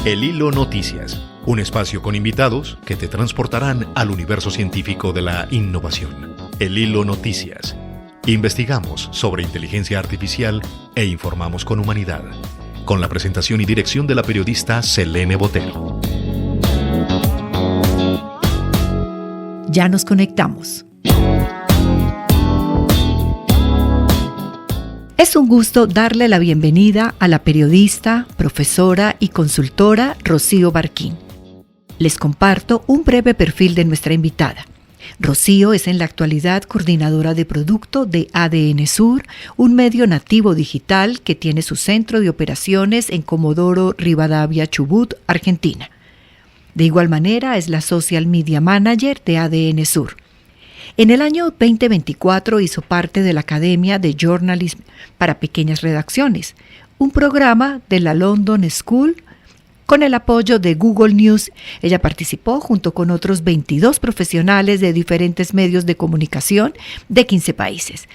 El Hilo Noticias, un espacio con invitados que te transportarán al universo científico de la innovación. El Hilo Noticias. Investigamos sobre inteligencia artificial e informamos con humanidad. Con la presentación y dirección de la periodista Selene Botero. Ya nos conectamos. Es un gusto darle la bienvenida a la periodista, profesora y consultora Rocío Barquín. Les comparto un breve perfil de nuestra invitada. Rocío es en la actualidad coordinadora de producto de ADN Sur, un medio nativo digital que tiene su centro de operaciones en Comodoro Rivadavia, Chubut, Argentina. De igual manera es la Social Media Manager de ADN Sur. En el año 2024 hizo parte de la Academia de Journalism para Pequeñas Redacciones, un programa de la London School con el apoyo de Google News. Ella participó junto con otros 22 profesionales de diferentes medios de comunicación de 15 países.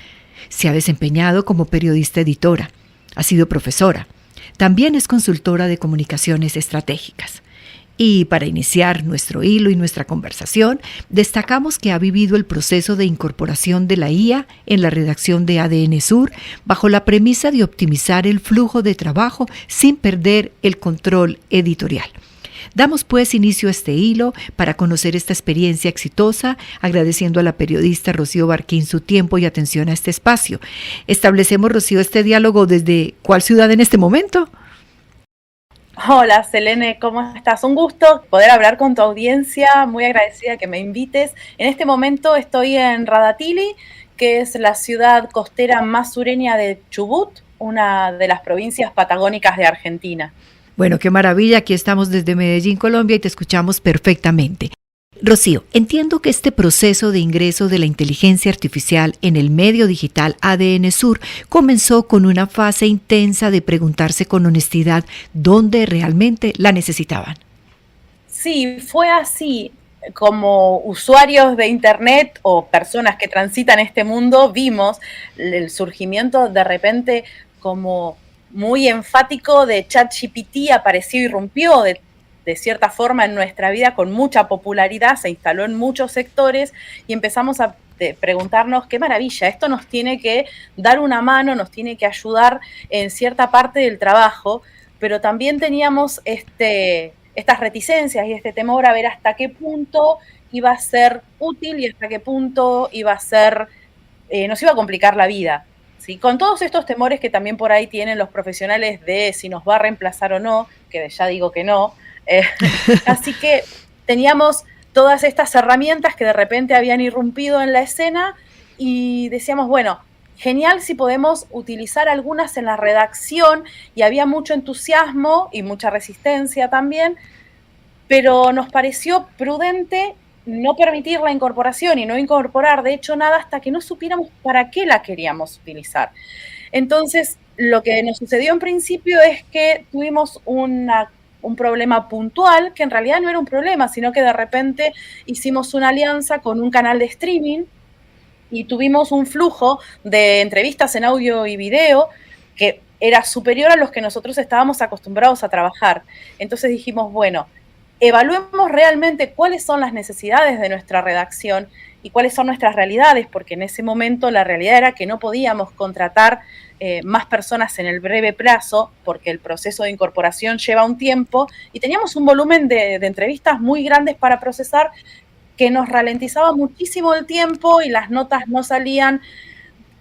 Se ha desempeñado como periodista editora, ha sido profesora, también es consultora de comunicaciones estratégicas. Y para iniciar nuestro hilo y nuestra conversación, destacamos que ha vivido el proceso de incorporación de la IA en la redacción de ADN Sur bajo la premisa de optimizar el flujo de trabajo sin perder el control editorial. Damos pues inicio a este hilo para conocer esta experiencia exitosa, agradeciendo a la periodista Rocío Barquín su tiempo y atención a este espacio. Establecemos, Rocío, este diálogo desde ¿cuál ciudad en este momento? Hola Selene, ¿cómo estás? Un gusto poder hablar con tu audiencia, muy agradecida que me invites. En este momento estoy en Radatili, que es la ciudad costera más sureña de Chubut, una de las provincias patagónicas de Argentina. Bueno, qué maravilla, aquí estamos desde Medellín, Colombia, y te escuchamos perfectamente. Rocío, entiendo que este proceso de ingreso de la inteligencia artificial en el medio digital ADN Sur comenzó con una fase intensa de preguntarse con honestidad dónde realmente la necesitaban. Sí, fue así. Como usuarios de Internet o personas que transitan este mundo, vimos el surgimiento de repente como muy enfático de ChatGPT, apareció y irrumpió de cierta forma en nuestra vida con mucha popularidad, se instaló en muchos sectores y empezamos a preguntarnos qué maravilla, esto nos tiene que dar una mano, nos tiene que ayudar en cierta parte del trabajo, pero también teníamos estas reticencias y este temor a ver hasta qué punto iba a ser útil y hasta qué punto iba a ser, nos iba a complicar la vida. ¿Sí? Con todos estos temores que también por ahí tienen los profesionales de si nos va a reemplazar o no, que ya digo que no. Así que teníamos todas estas herramientas que de repente habían irrumpido en la escena y decíamos, bueno, genial si podemos utilizar algunas en la redacción, y había mucho entusiasmo y mucha resistencia también, pero nos pareció prudente no permitir la incorporación y no incorporar de hecho nada hasta que no supiéramos para qué la queríamos utilizar. Entonces, lo que nos sucedió en principio es que tuvimos un problema puntual, que en realidad no era un problema, sino que de repente hicimos una alianza con un canal de streaming y tuvimos un flujo de entrevistas en audio y video que era superior a los que nosotros estábamos acostumbrados a trabajar. Entonces dijimos, bueno, evaluemos realmente cuáles son las necesidades de nuestra redacción y cuáles son nuestras realidades, porque en ese momento la realidad era que no podíamos contratar más personas en el breve plazo, porque el proceso de incorporación lleva un tiempo, y teníamos un volumen de entrevistas muy grandes para procesar que nos ralentizaba muchísimo el tiempo y las notas no salían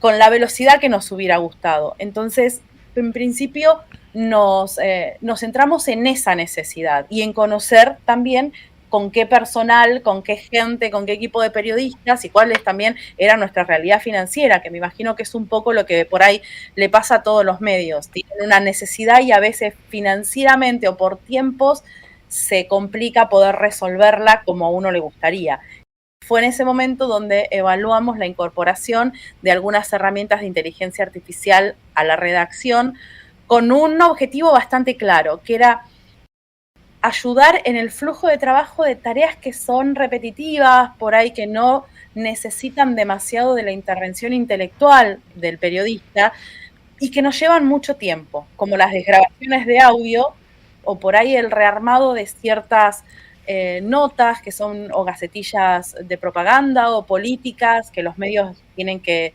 con la velocidad que nos hubiera gustado. Entonces, en principio, nos centramos en esa necesidad y en conocer también con qué personal, con qué gente, con qué equipo de periodistas y cuáles también era nuestra realidad financiera, que me imagino que es un poco lo que por ahí le pasa a todos los medios. Tienen una necesidad y a veces financieramente o por tiempos se complica poder resolverla como a uno le gustaría. Fue en ese momento donde evaluamos la incorporación de algunas herramientas de inteligencia artificial a la redacción con un objetivo bastante claro, que era ayudar en el flujo de trabajo de tareas que son repetitivas, por ahí que no necesitan demasiado de la intervención intelectual del periodista y que nos llevan mucho tiempo, como las desgrabaciones de audio, o por ahí el rearmado de ciertas notas que son o gacetillas de propaganda o políticas que los medios tienen que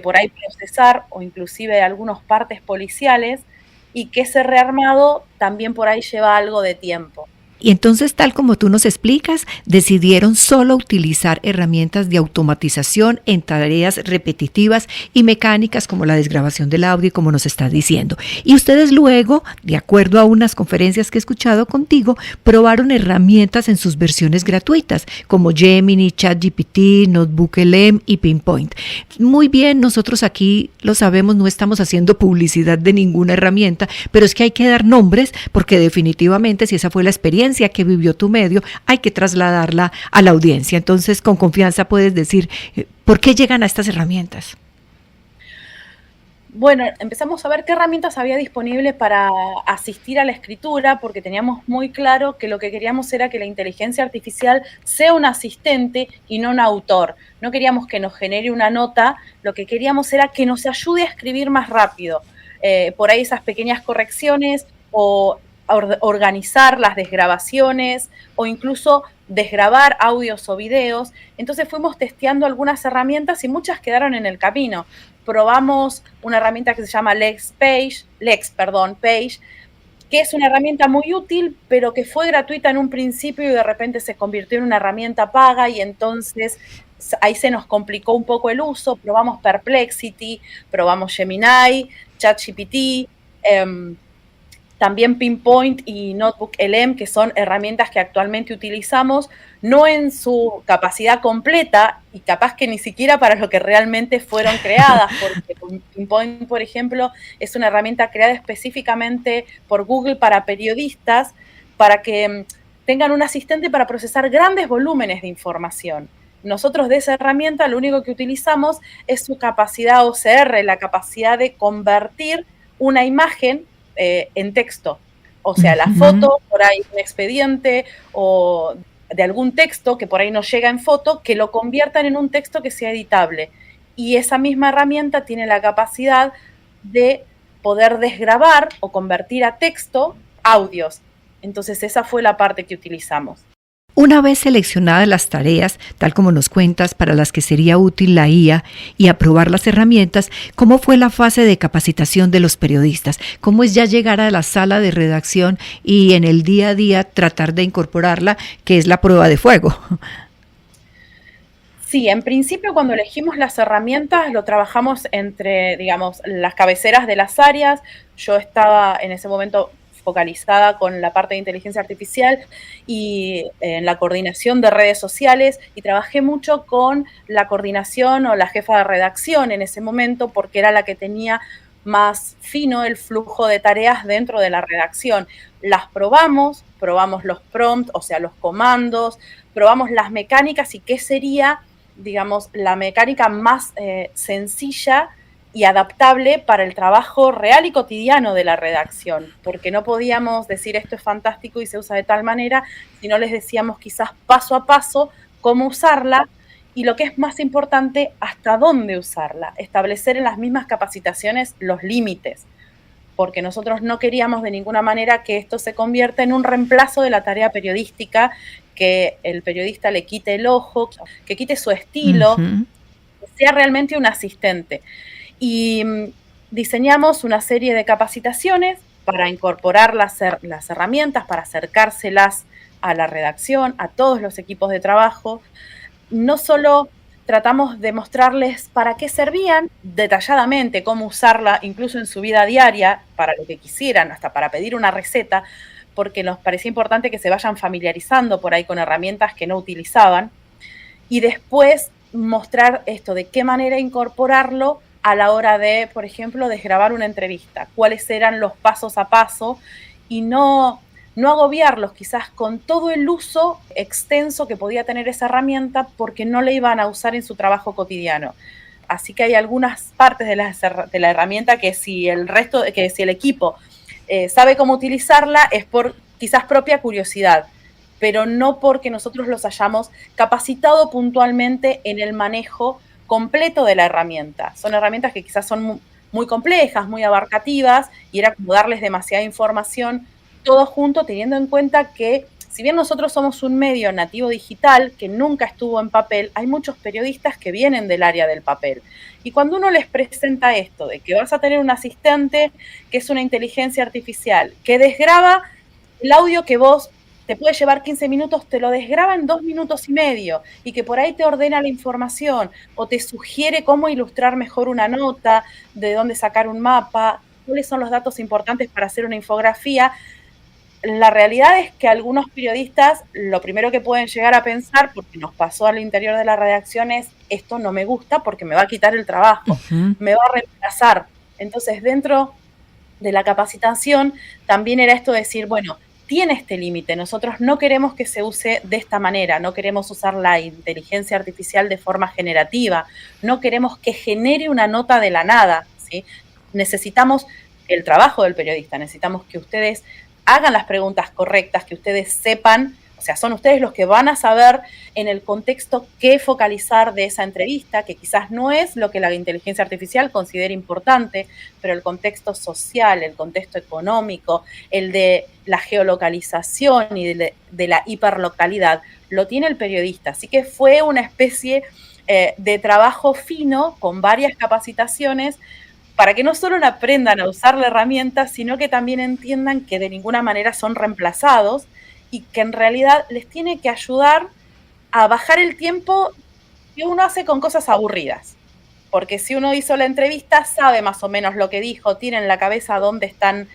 por ahí procesar, o inclusive algunos partes policiales, y que ese rearmado también por ahí lleva algo de tiempo. Y entonces, tal como tú nos explicas, decidieron solo utilizar herramientas de automatización en tareas repetitivas y mecánicas como la desgrabación del audio, como nos estás diciendo. Y ustedes luego, de acuerdo a unas conferencias que he escuchado contigo, probaron herramientas en sus versiones gratuitas, como Gemini, ChatGPT, NotebookLM y Pinpoint. Muy bien, nosotros aquí lo sabemos, no estamos haciendo publicidad de ninguna herramienta, pero es que hay que dar nombres, porque definitivamente si esa fue la experiencia que vivió tu medio, hay que trasladarla a la audiencia. Entonces, con confianza puedes decir, ¿por qué llegan a estas herramientas? Bueno, empezamos a ver qué herramientas había disponible para asistir a la escritura, porque teníamos muy claro que lo que queríamos era que la inteligencia artificial sea un asistente y no un autor. No queríamos que nos genere una nota, lo que queríamos era que nos ayude a escribir más rápido. Por ahí esas pequeñas correcciones o organizar las desgrabaciones o incluso desgrabar audios o videos. Entonces fuimos testeando algunas herramientas y muchas quedaron en el camino. Probamos una herramienta que se llama Lex Page, que es una herramienta muy útil, pero que fue gratuita en un principio y de repente se convirtió en una herramienta paga, y entonces ahí se nos complicó un poco el uso. Probamos Perplexity, probamos Gemini, ChatGPT, también Pinpoint y NotebookLM, que son herramientas que actualmente utilizamos, no en su capacidad completa y capaz que ni siquiera para lo que realmente fueron creadas, porque Pinpoint, por ejemplo, es una herramienta creada específicamente por Google para periodistas, para que tengan un asistente para procesar grandes volúmenes de información. Nosotros de esa herramienta lo único que utilizamos es su capacidad OCR, la capacidad de convertir una imagen en texto. O sea, la foto, por ahí un expediente o de algún texto que por ahí no llega en foto, que lo conviertan en un texto que sea editable. Y esa misma herramienta tiene la capacidad de poder desgrabar o convertir a texto audios. Entonces esa fue la parte que utilizamos. Una vez seleccionadas las tareas, tal como nos cuentas, para las que sería útil la IA y aprobar las herramientas, ¿cómo fue la fase de capacitación de los periodistas? ¿Cómo es ya llegar a la sala de redacción y en el día a día tratar de incorporarla, que es la prueba de fuego? Sí, en principio cuando elegimos las herramientas lo trabajamos entre, digamos, las cabeceras de las áreas. Yo estaba en ese momento focalizada con la parte de inteligencia artificial y en la coordinación de redes sociales, y trabajé mucho con la coordinación o la jefa de redacción en ese momento, porque era la que tenía más fino el flujo de tareas dentro de la redacción. Las probamos los prompts, o sea, los comandos, probamos las mecánicas y qué sería, digamos, la mecánica más sencilla y adaptable para el trabajo real y cotidiano de la redacción, porque no podíamos decir esto es fantástico y se usa de tal manera, sino les decíamos quizás paso a paso cómo usarla y, lo que es más importante, hasta dónde usarla, establecer en las mismas capacitaciones los límites, porque nosotros no queríamos de ninguna manera que esto se convierta en un reemplazo de la tarea periodística, que el periodista le quite el ojo, que quite su estilo, que sea realmente un asistente. Y diseñamos una serie de capacitaciones para incorporar las herramientas, para acercárselas a la redacción, a todos los equipos de trabajo. No solo tratamos de mostrarles para qué servían detalladamente, cómo usarla incluso en su vida diaria, para lo que quisieran, hasta para pedir una receta, porque nos parecía importante que se vayan familiarizando por ahí con herramientas que no utilizaban, y después mostrar esto, de qué manera incorporarlo a la hora de, por ejemplo, desgrabar una entrevista, cuáles eran los pasos a paso, y no agobiarlos quizás con todo el uso extenso que podía tener esa herramienta, porque no la iban a usar en su trabajo cotidiano. Así que hay algunas partes de la herramienta que si el equipo sabe cómo utilizarla, es por quizás propia curiosidad, pero no porque nosotros los hayamos capacitado puntualmente en el manejo completo de la herramienta. Son herramientas que quizás son muy complejas, muy abarcativas, y era como darles demasiada información todo junto, teniendo en cuenta que si bien nosotros somos un medio nativo digital que nunca estuvo en papel, hay muchos periodistas que vienen del área del papel. Y cuando uno les presenta esto de que vas a tener un asistente que es una inteligencia artificial, que desgraba el audio que vos te puede llevar 15 minutos, te lo desgraba en 2 minutos y medio, y que por ahí te ordena la información o te sugiere cómo ilustrar mejor una nota, de dónde sacar un mapa, cuáles son los datos importantes para hacer una infografía. La realidad es que algunos periodistas lo primero que pueden llegar a pensar, porque nos pasó al interior de la redacción, es esto no me gusta porque me va a quitar el trabajo, me va a reemplazar. Entonces, dentro de la capacitación también era esto de decir, bueno, tiene este límite, nosotros no queremos que se use de esta manera, no queremos usar la inteligencia artificial de forma generativa, no queremos que genere una nota de la nada, ¿sí? Necesitamos el trabajo del periodista, necesitamos que ustedes hagan las preguntas correctas, que ustedes sepan, o sea, son ustedes los que van a saber en el contexto qué focalizar de esa entrevista, que quizás no es lo que la inteligencia artificial considera importante, pero el contexto social, el contexto económico, el de la geolocalización y de la hiperlocalidad, lo tiene el periodista. Así que fue una especie de trabajo fino con varias capacitaciones para que no solo aprendan a usar la herramienta, sino que también entiendan que de ninguna manera son reemplazados y que en realidad les tiene que ayudar a bajar el tiempo que uno hace con cosas aburridas. Porque si uno hizo la entrevista, sabe más o menos lo que dijo, tiene en la cabeza dónde están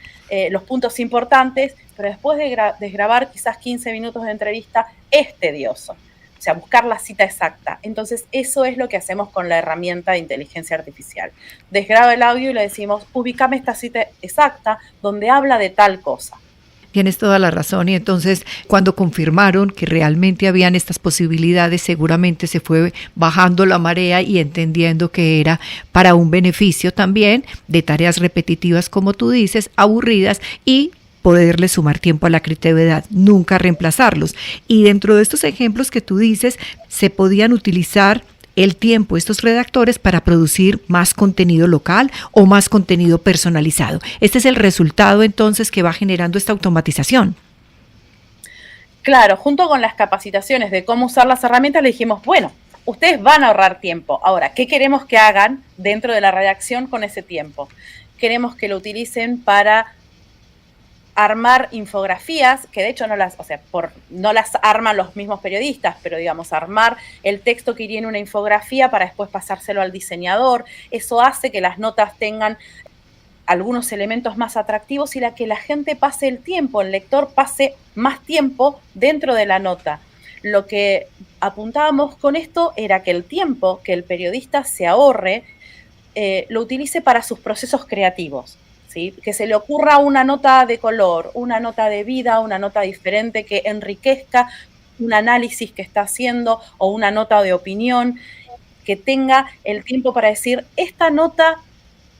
los puntos importantes, pero después de desgrabar quizás 15 minutos de entrevista, es tedioso. O sea, buscar la cita exacta. Entonces, eso es lo que hacemos con la herramienta de inteligencia artificial. Desgraba el audio y le decimos, ubícame esta cita exacta donde habla de tal cosa. Tienes toda la razón, y entonces cuando confirmaron que realmente habían estas posibilidades, seguramente se fue bajando la marea y entendiendo que era para un beneficio también de tareas repetitivas, como tú dices, aburridas, y poderle sumar tiempo a la creatividad, nunca reemplazarlos. Y dentro de estos ejemplos que tú dices, se podían utilizar el tiempo estos redactores para producir más contenido local o más contenido personalizado. Este es el resultado entonces que va generando esta automatización. Claro, junto con las capacitaciones de cómo usar las herramientas, le dijimos, bueno, ustedes van a ahorrar tiempo. Ahora, ¿qué queremos que hagan dentro de la redacción con ese tiempo? Queremos que lo utilicen para armar infografías, que de hecho no las arman los mismos periodistas, pero digamos, armar el texto que iría en una infografía para después pasárselo al diseñador. Eso hace que las notas tengan algunos elementos más atractivos y que la gente pase el tiempo, el lector pase más tiempo dentro de la nota. Lo que apuntábamos con esto era que el tiempo que el periodista se ahorre lo utilice para sus procesos creativos. ¿Sí? Que se le ocurra una nota de color, una nota de vida, una nota diferente que enriquezca un análisis que está haciendo o una nota de opinión, que tenga el tiempo para decir, esta nota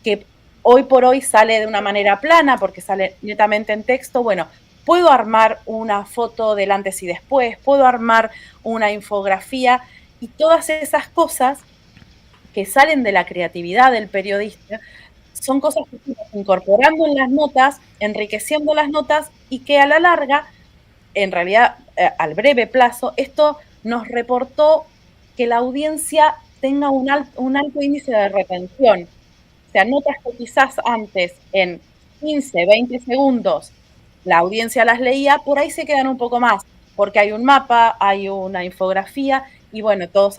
que hoy por hoy sale de una manera plana porque sale netamente en texto, bueno, puedo armar una foto del antes y después, puedo armar una infografía, y todas esas cosas que salen de la creatividad del periodista son cosas que estamos incorporando en las notas, enriqueciendo las notas, y que a la larga, en realidad al breve plazo, esto nos reportó que la audiencia tenga un alto índice de retención. O sea, notas que quizás antes en 15, 20 segundos la audiencia las leía, por ahí se quedan un poco más, porque hay un mapa, hay una infografía, y bueno, todos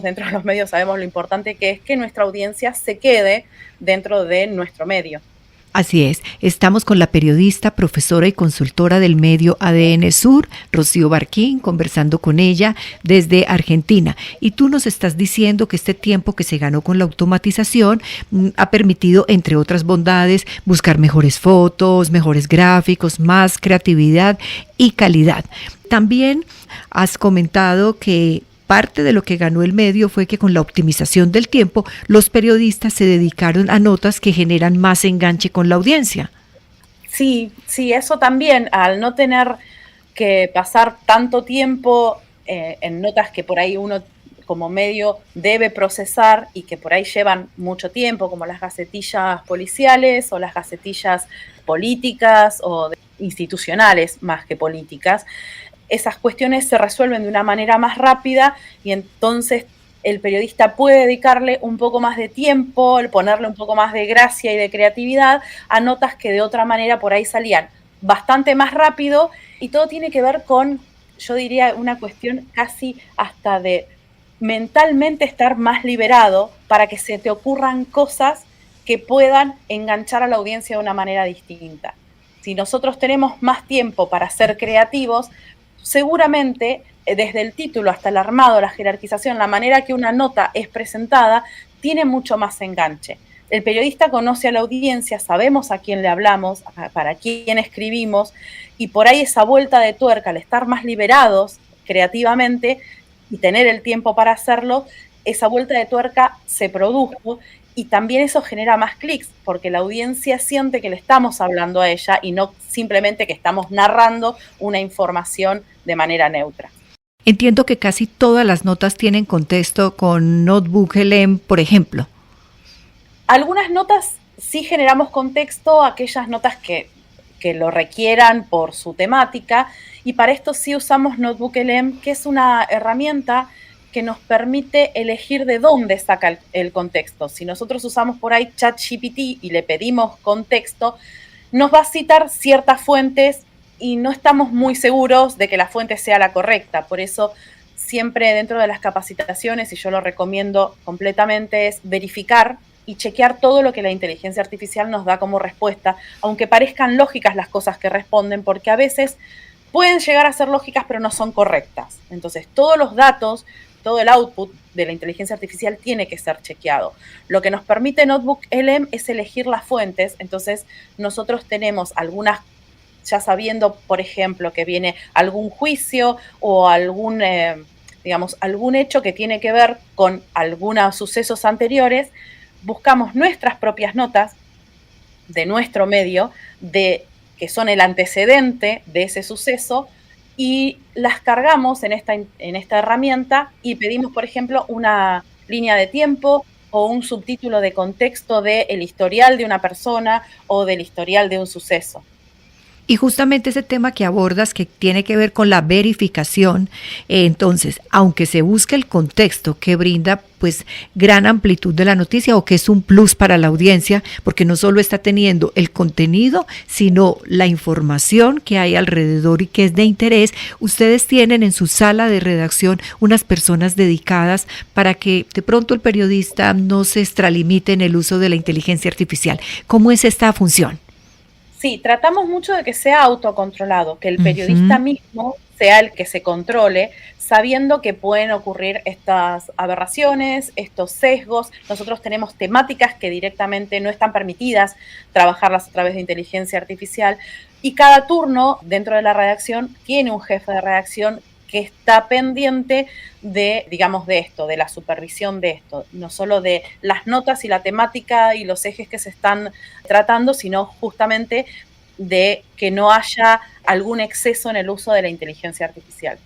dentro de los medios sabemos lo importante que es que nuestra audiencia se quede dentro de nuestro medio. Así es, estamos con la periodista, profesora y consultora del medio ADN Sur, Rocío Barquín, conversando con ella desde Argentina. Y tú nos estás diciendo que este tiempo que se ganó con la automatización ha permitido, entre otras bondades, buscar mejores fotos, mejores gráficos, más creatividad y calidad. También has comentado que parte de lo que ganó el medio fue que con la optimización del tiempo, los periodistas se dedicaron a notas que generan más enganche con la audiencia. Sí, eso también, al no tener que pasar tanto tiempo en notas que por ahí uno como medio debe procesar y que por ahí llevan mucho tiempo, como las gacetillas policiales o las gacetillas políticas o institucionales más que políticas, esas cuestiones se resuelven de una manera más rápida y entonces el periodista puede dedicarle un poco más de tiempo, ponerle un poco más de gracia y de creatividad a notas que de otra manera por ahí salían bastante más rápido, y todo tiene que ver con, yo diría, una cuestión casi hasta de mentalmente estar más liberado para que se te ocurran cosas que puedan enganchar a la audiencia de una manera distinta. Si nosotros tenemos más tiempo para ser creativos, seguramente desde el título hasta el armado, la jerarquización, la manera que una nota es presentada, tiene mucho más enganche. El periodista conoce a la audiencia, sabemos a quién le hablamos, para quién escribimos, y por ahí esa vuelta de tuerca, al estar más liberados creativamente y tener el tiempo para hacerlo, esa vuelta de tuerca se produjo, y también eso genera más clics, porque la audiencia siente que le estamos hablando a ella y no simplemente que estamos narrando una información de manera neutra. Entiendo que casi todas las notas tienen contexto con Notebook-LM, por ejemplo. Algunas notas sí generamos contexto, aquellas notas que lo requieran por su temática, y para esto sí usamos Notebook-LM, que es una herramienta que nos permite elegir de dónde saca el contexto. Si nosotros usamos por ahí ChatGPT y le pedimos contexto, nos va a citar ciertas fuentes y no estamos muy seguros de que la fuente sea la correcta. Por eso siempre dentro de las capacitaciones, y yo lo recomiendo completamente, es verificar y chequear todo lo que la inteligencia artificial nos da como respuesta, aunque parezcan lógicas las cosas que responden, porque a veces pueden llegar a ser lógicas pero no son correctas. Entonces todos los datos, todo el output de la inteligencia artificial tiene que ser chequeado. Lo que nos permite Notebook-LM es elegir las fuentes. Entonces nosotros tenemos algunas, ya sabiendo, por ejemplo, que viene algún juicio o algún hecho que tiene que ver con algunos sucesos anteriores, buscamos nuestras propias notas de nuestro medio, que son el antecedente de ese suceso, y las cargamos en esta herramienta y pedimos, por ejemplo, una línea de tiempo o un subtítulo de contexto del historial de una persona o del historial de un suceso. Y justamente ese tema que abordas, que tiene que ver con la verificación, entonces, aunque se busque el contexto que brinda pues gran amplitud de la noticia, o que es un plus para la audiencia, porque no solo está teniendo el contenido, sino la información que hay alrededor y que es de interés, ustedes tienen en su sala de redacción unas personas dedicadas para que de pronto el periodista no se extralimite en el uso de la inteligencia artificial. ¿Cómo es esta función? Sí, tratamos mucho de que sea autocontrolado, que el periodista mismo sea el que se controle, sabiendo que pueden ocurrir estas aberraciones, estos sesgos. Nosotros tenemos temáticas que directamente no están permitidas trabajarlas a través de inteligencia artificial, y cada turno dentro de la redacción tiene un jefe de redacción que está pendiente de, digamos, de esto, de la supervisión de esto, no solo de las notas y la temática y los ejes que se están tratando, sino justamente de que no haya algún exceso en el uso de la inteligencia artificial.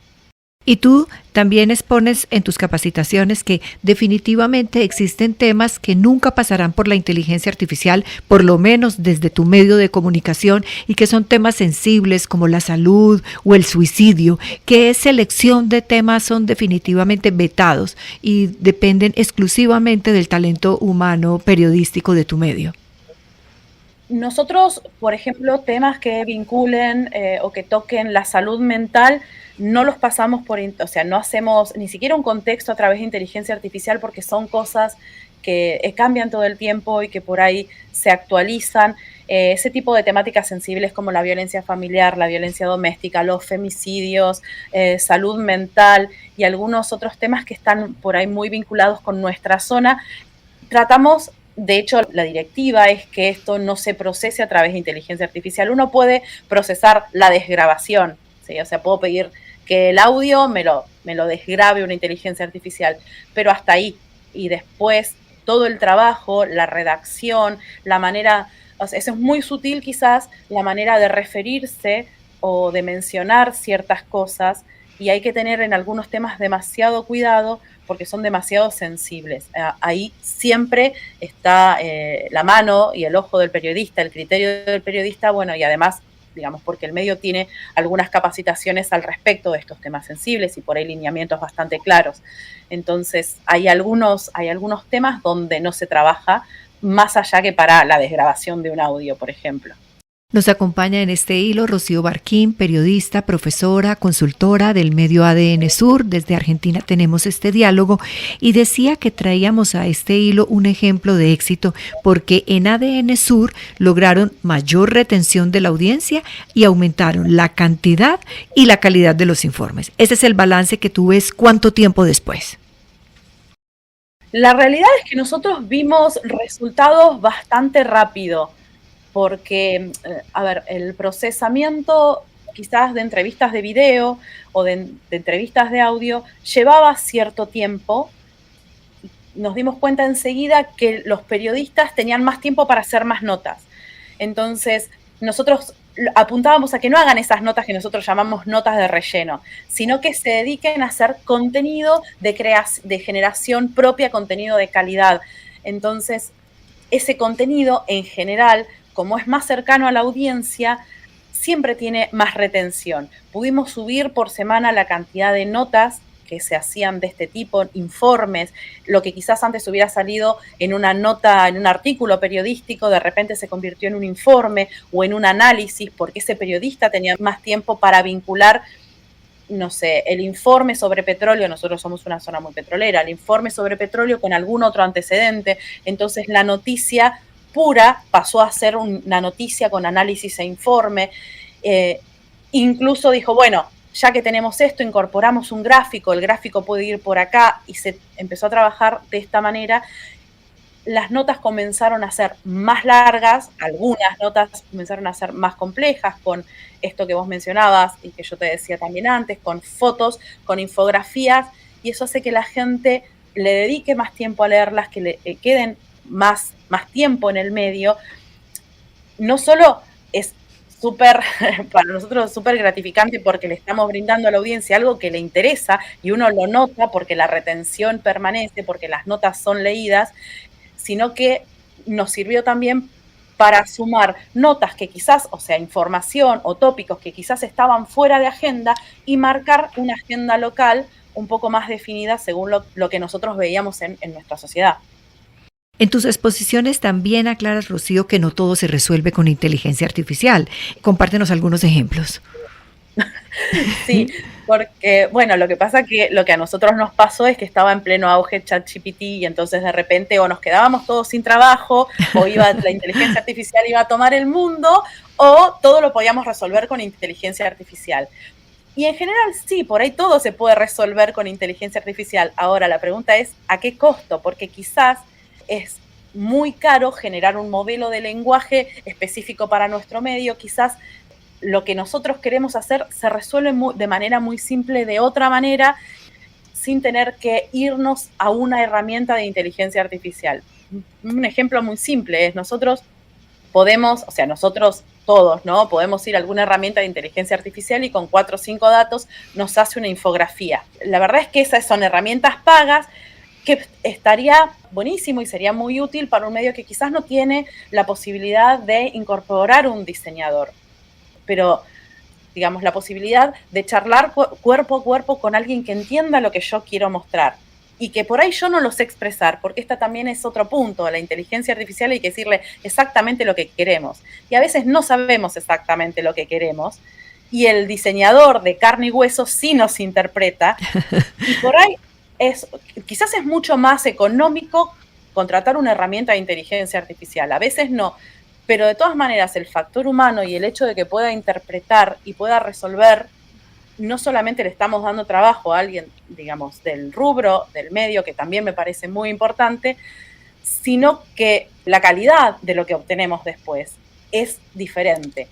Y tú también expones en tus capacitaciones que definitivamente existen temas que nunca pasarán por la inteligencia artificial, por lo menos desde tu medio de comunicación, y que son temas sensibles como la salud o el suicidio. ¿Qué selección de temas son definitivamente vetados y dependen exclusivamente del talento humano periodístico de tu medio? Nosotros, por ejemplo, temas que vinculen o que toquen la salud mental, no los pasamos no hacemos ni siquiera un contexto a través de inteligencia artificial, porque son cosas que cambian todo el tiempo y que por ahí se actualizan. Ese tipo de temáticas sensibles como la violencia familiar, la violencia doméstica, los femicidios, salud mental y algunos otros temas que están por ahí muy vinculados con nuestra zona, tratamos. De hecho, la directiva es que esto no se procese a través de inteligencia artificial. Uno puede procesar la desgrabación, ¿sí? O sea, puedo pedir que el audio me lo desgrabe una inteligencia artificial, pero hasta ahí. Y después todo el trabajo, la redacción, la manera, o sea, eso es muy sutil quizás, la manera de referirse o de mencionar ciertas cosas, y hay que tener en algunos temas demasiado cuidado porque son demasiado sensibles. Ahí siempre está la mano y el ojo del periodista, el criterio del periodista, bueno, y además digamos, porque el medio tiene algunas capacitaciones al respecto de estos temas sensibles y por ahí lineamientos bastante claros. Entonces, hay algunos temas donde no se trabaja más allá que para la desgrabación de un audio, por ejemplo. Nos acompaña en este hilo Rocío Barquín, periodista, profesora, consultora del medio ADN Sur. Desde Argentina tenemos este diálogo y decía que traíamos a este hilo un ejemplo de éxito porque en ADN Sur lograron mayor retención de la audiencia y aumentaron la cantidad y la calidad de los informes. Ese es el balance que tú ves cuánto tiempo después. La realidad es que nosotros vimos resultados bastante rápido. Porque, el procesamiento quizás de entrevistas de video o de entrevistas de audio llevaba cierto tiempo. Nos dimos cuenta enseguida que los periodistas tenían más tiempo para hacer más notas. Entonces, nosotros apuntábamos a que no hagan esas notas que nosotros llamamos notas de relleno, sino que se dediquen a hacer contenido de generación propia, contenido de calidad. Entonces, ese contenido en general, como es más cercano a la audiencia, siempre tiene más retención. Pudimos subir por semana la cantidad de notas que se hacían de este tipo, informes, lo que quizás antes hubiera salido en una nota, en un artículo periodístico, de repente se convirtió en un informe o en un análisis, porque ese periodista tenía más tiempo para vincular, no sé, el informe sobre petróleo, nosotros somos una zona muy petrolera, el informe sobre petróleo con algún otro antecedente, entonces la noticia pura pasó a ser una noticia con análisis e informe. Incluso dijo, bueno, ya que tenemos esto, incorporamos un gráfico, el gráfico puede ir por acá, y se empezó a trabajar de esta manera. Las notas comenzaron a ser más largas, algunas notas comenzaron a ser más complejas, con esto que vos mencionabas y que yo te decía también antes, con fotos, con infografías, y eso hace que la gente le dedique más tiempo a leerlas, que le queden más tiempo en el medio. No solo es para nosotros súper gratificante porque le estamos brindando a la audiencia algo que le interesa y uno lo nota porque la retención permanece, porque las notas son leídas, sino que nos sirvió también para sumar notas que quizás, o sea, información o tópicos que quizás estaban fuera de agenda y marcar una agenda local un poco más definida según lo que nosotros veíamos en nuestra sociedad. En tus exposiciones también aclaras, Rocío, que no todo se resuelve con inteligencia artificial. Compártenos algunos ejemplos. Sí, porque, bueno, lo que pasa que lo que a nosotros nos pasó es que estaba en pleno auge ChatGPT y entonces de repente o nos quedábamos todos sin trabajo o la inteligencia artificial iba a tomar el mundo o todo lo podíamos resolver con inteligencia artificial. Y en general sí, por ahí todo se puede resolver con inteligencia artificial. Ahora la pregunta es, ¿a qué costo? Porque quizás es muy caro generar un modelo de lenguaje específico para nuestro medio. Quizás lo que nosotros queremos hacer se resuelve de manera muy simple, de otra manera, sin tener que irnos a una herramienta de inteligencia artificial. Un ejemplo muy simple es nosotros todos, ¿no? Podemos ir a alguna herramienta de inteligencia artificial y con 4 o 5 datos nos hace una infografía. La verdad es que esas son herramientas pagas que estaría buenísimo y sería muy útil para un medio que quizás no tiene la posibilidad de incorporar un diseñador. Pero, digamos, la posibilidad de charlar cuerpo a cuerpo con alguien que entienda lo que yo quiero mostrar y que por ahí yo no lo sé expresar, porque esta también es otro punto. A la inteligencia artificial hay que decirle exactamente lo que queremos. Y a veces no sabemos exactamente lo que queremos. Y el diseñador de carne y hueso sí nos interpreta. Y por ahí quizás es mucho más económico contratar una herramienta de inteligencia artificial. A veces no. Pero de todas maneras, el factor humano y el hecho de que pueda interpretar y pueda resolver, no solamente le estamos dando trabajo a alguien, digamos, del rubro, del medio, que también me parece muy importante, sino que la calidad de lo que obtenemos después es diferente.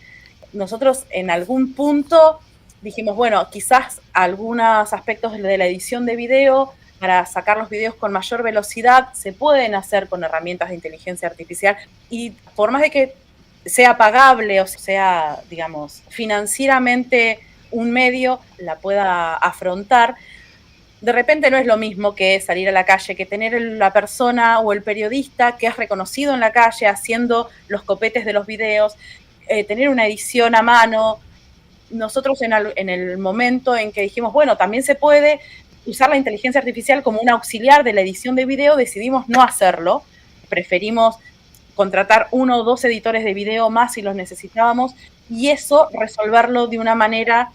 Nosotros en algún punto dijimos, bueno, quizás algunos aspectos de la edición de video, para sacar los videos con mayor velocidad, se pueden hacer con herramientas de inteligencia artificial y por más de que sea pagable o sea, digamos, financieramente un medio la pueda afrontar, de repente no es lo mismo que salir a la calle, que tener la persona o el periodista que es reconocido en la calle haciendo los copetes de los videos. tener una edición a mano. Nosotros en el momento en que dijimos, bueno, también se puede usar la inteligencia artificial como un auxiliar de la edición de video, decidimos no hacerlo. Preferimos contratar 1 o 2 editores de video más si los necesitábamos, y eso resolverlo de una manera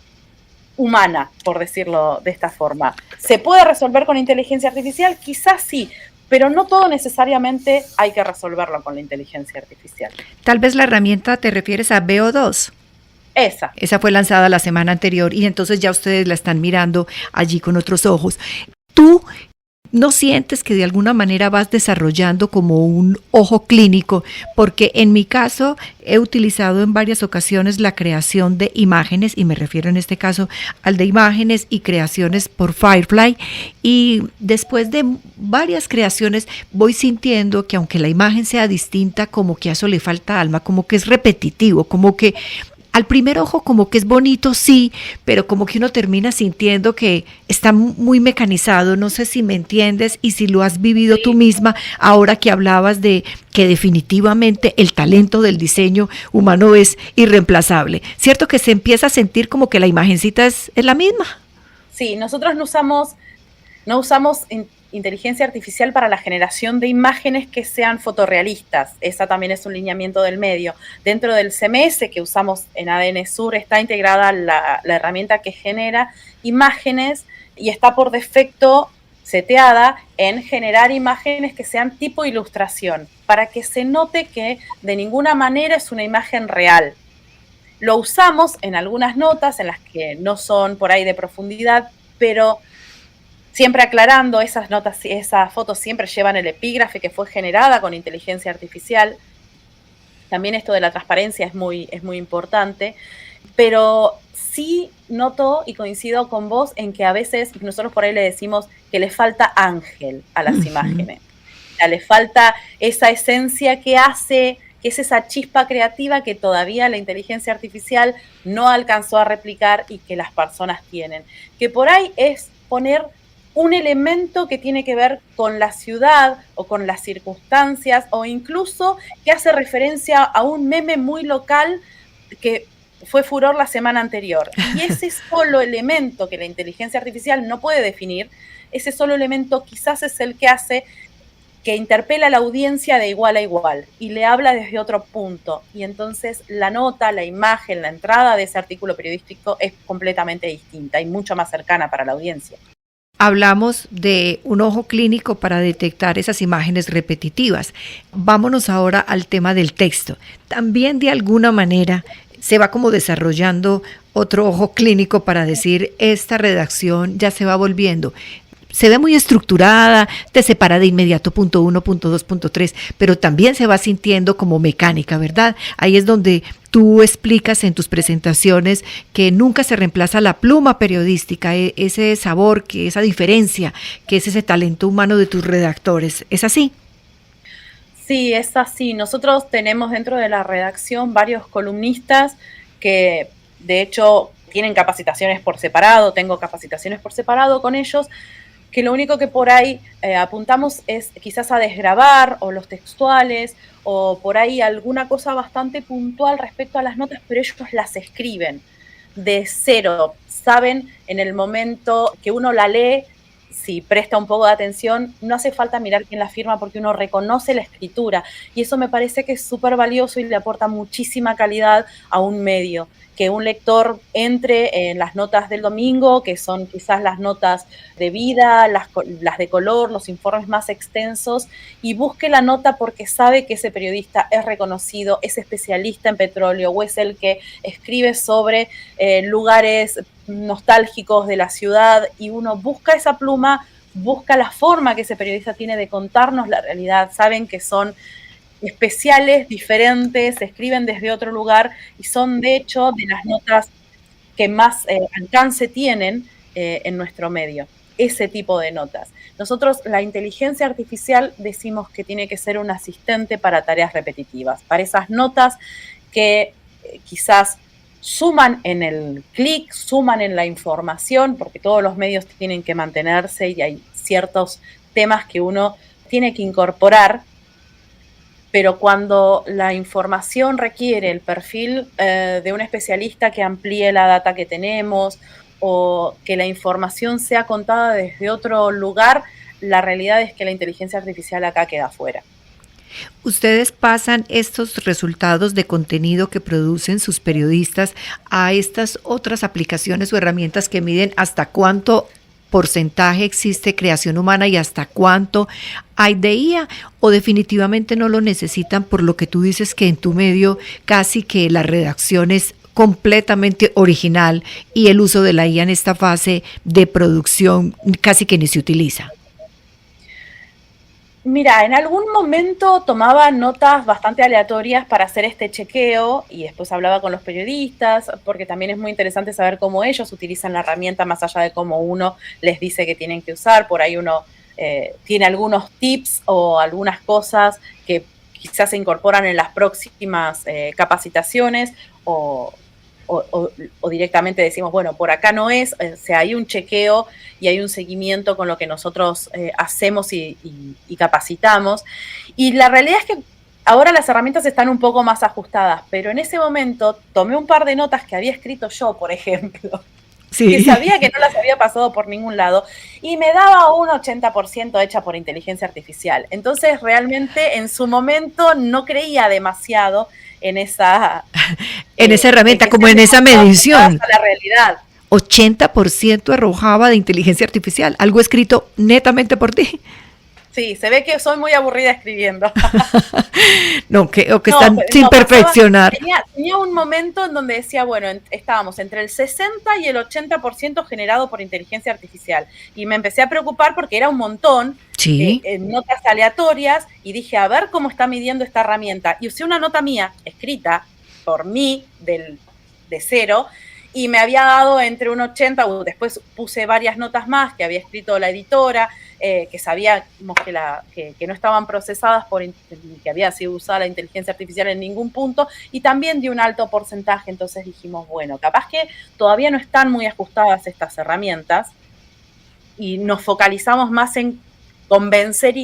humana, por decirlo de esta forma. ¿Se puede resolver con inteligencia artificial? Quizás sí, pero no todo necesariamente hay que resolverlo con la inteligencia artificial. Tal vez la herramienta te refieres a VO2. Esa fue lanzada la semana anterior y entonces ya ustedes la están mirando allí con otros ojos. ¿Tú no sientes que de alguna manera vas desarrollando como un ojo clínico? Porque en mi caso he utilizado en varias ocasiones la creación de imágenes, y me refiero en este caso al de imágenes y creaciones por Firefly, y después de varias creaciones voy sintiendo que aunque la imagen sea distinta, como que a eso le falta alma, como que es repetitivo, como que al primer ojo como que es bonito, sí, pero como que uno termina sintiendo que está muy mecanizado. No sé si me entiendes y si lo has vivido tú misma ahora que hablabas de que definitivamente el talento del diseño humano es irreemplazable. ¿Cierto que se empieza a sentir como que la imagencita es la misma? Sí, nosotros no usamos inteligencia artificial para la generación de imágenes que sean fotorrealistas. Esa también es un lineamiento del medio. Dentro del CMS que usamos en ADN Sur está integrada la herramienta que genera imágenes y está por defecto seteada en generar imágenes que sean tipo ilustración, para que se note que de ninguna manera es una imagen real. Lo usamos en algunas notas en las que no son por ahí de profundidad, pero siempre aclarando, esas notas, esas fotos siempre llevan el epígrafe que fue generada con inteligencia artificial. También esto de la transparencia es muy importante, pero sí noto y coincido con vos en que a veces nosotros por ahí le decimos que le falta ángel a las imágenes. O sea, le falta esa esencia que hace, que es esa chispa creativa que todavía la inteligencia artificial no alcanzó a replicar y que las personas tienen. Que por ahí es poner un elemento que tiene que ver con la ciudad o con las circunstancias, o incluso que hace referencia a un meme muy local que fue furor la semana anterior. Y ese solo elemento que la inteligencia artificial no puede definir, ese solo elemento quizás es el que hace que interpela a la audiencia de igual a igual y le habla desde otro punto. Y entonces la nota, la imagen, la entrada de ese artículo periodístico es completamente distinta y mucho más cercana para la audiencia. Hablamos de un ojo clínico para detectar esas imágenes repetitivas. Vámonos ahora al tema del texto. También de alguna manera se va como desarrollando otro ojo clínico para decir, esta redacción ya se va volviendo. Se ve muy estructurada, te separa de inmediato punto 1, punto 2, punto 3, pero también se va sintiendo como mecánica, ¿verdad? Ahí es donde tú explicas en tus presentaciones que nunca se reemplaza la pluma periodística, ese sabor, esa diferencia, que es ese talento humano de tus redactores. ¿Es así? Sí, es así. Nosotros tenemos dentro de la redacción varios columnistas que de hecho tienen capacitaciones por separado, tengo capacitaciones por separado con ellos, que lo único que por ahí apuntamos es quizás a desgravar o los textuales o por ahí alguna cosa bastante puntual respecto a las notas, pero ellos las escriben de cero. Saben en el momento que uno la lee, si presta un poco de atención, no hace falta mirar quién la firma porque uno reconoce la escritura. Y eso me parece que es súper valioso y le aporta muchísima calidad a un medio. Que un lector entre en las notas del domingo, que son quizás las notas de vida, las de color, los informes más extensos, y busque la nota porque sabe que ese periodista es reconocido, es especialista en petróleo o es el que escribe sobre lugares nostálgicos de la ciudad, y uno busca esa pluma, busca la forma que ese periodista tiene de contarnos la realidad. Saben que son especiales, diferentes, se escriben desde otro lugar y son de hecho de las notas que más alcance tienen en nuestro medio, ese tipo de notas. Nosotros la inteligencia artificial decimos que tiene que ser un asistente para tareas repetitivas, para esas notas que quizás suman en el clic, suman en la información, porque todos los medios tienen que mantenerse y hay ciertos temas que uno tiene que incorporar, pero cuando la información requiere el perfil de un especialista que amplíe la data que tenemos o que la información sea contada desde otro lugar, la realidad es que la inteligencia artificial acá queda fuera. Ustedes pasan estos resultados de contenido que producen sus periodistas a estas otras aplicaciones o herramientas que miden hasta cuánto porcentaje existe creación humana y hasta cuánto hay de IA, o definitivamente no lo necesitan por lo que tú dices que en tu medio casi que la redacción es completamente original y el uso de la IA en esta fase de producción casi que ni se utiliza. Mira, en algún momento tomaba notas bastante aleatorias para hacer este chequeo y después hablaba con los periodistas, porque también es muy interesante saber cómo ellos utilizan la herramienta más allá de cómo uno les dice que tienen que usar. Por ahí uno tiene algunos tips o algunas cosas que quizás se incorporan en las próximas capacitaciones o directamente decimos, bueno, por acá no es, o sea, hay un chequeo y hay un seguimiento con lo que nosotros hacemos y capacitamos. Y la realidad es que ahora las herramientas están un poco más ajustadas, pero en ese momento tomé un par de notas que había escrito yo, por ejemplo, sí, que sabía que no las había pasado por ningún lado, y me daba un 80% hecha por inteligencia artificial. Entonces, realmente, en su momento, no creía demasiado en esa herramienta, como en esa medición. A la realidad. 80% arrojaba de inteligencia artificial, algo escrito netamente por ti. Sí, se ve que soy muy aburrida escribiendo. No, que están sin perfeccionar. Tenía un momento en donde decía, bueno, estábamos entre el 60 y el 80% generado por inteligencia artificial. Y me empecé a preocupar porque era un montón, sí, notas aleatorias, y dije, a ver cómo está midiendo esta herramienta. Y usé una nota mía, escrita por mí, de cero, y me había dado entre un 80, después puse varias notas más que había escrito la editora, que sabíamos que no estaban procesadas que había sido usada la inteligencia artificial en ningún punto, y también de un alto porcentaje. Entonces dijimos, bueno, capaz que todavía no están muy ajustadas estas herramientas, y nos focalizamos más en convencer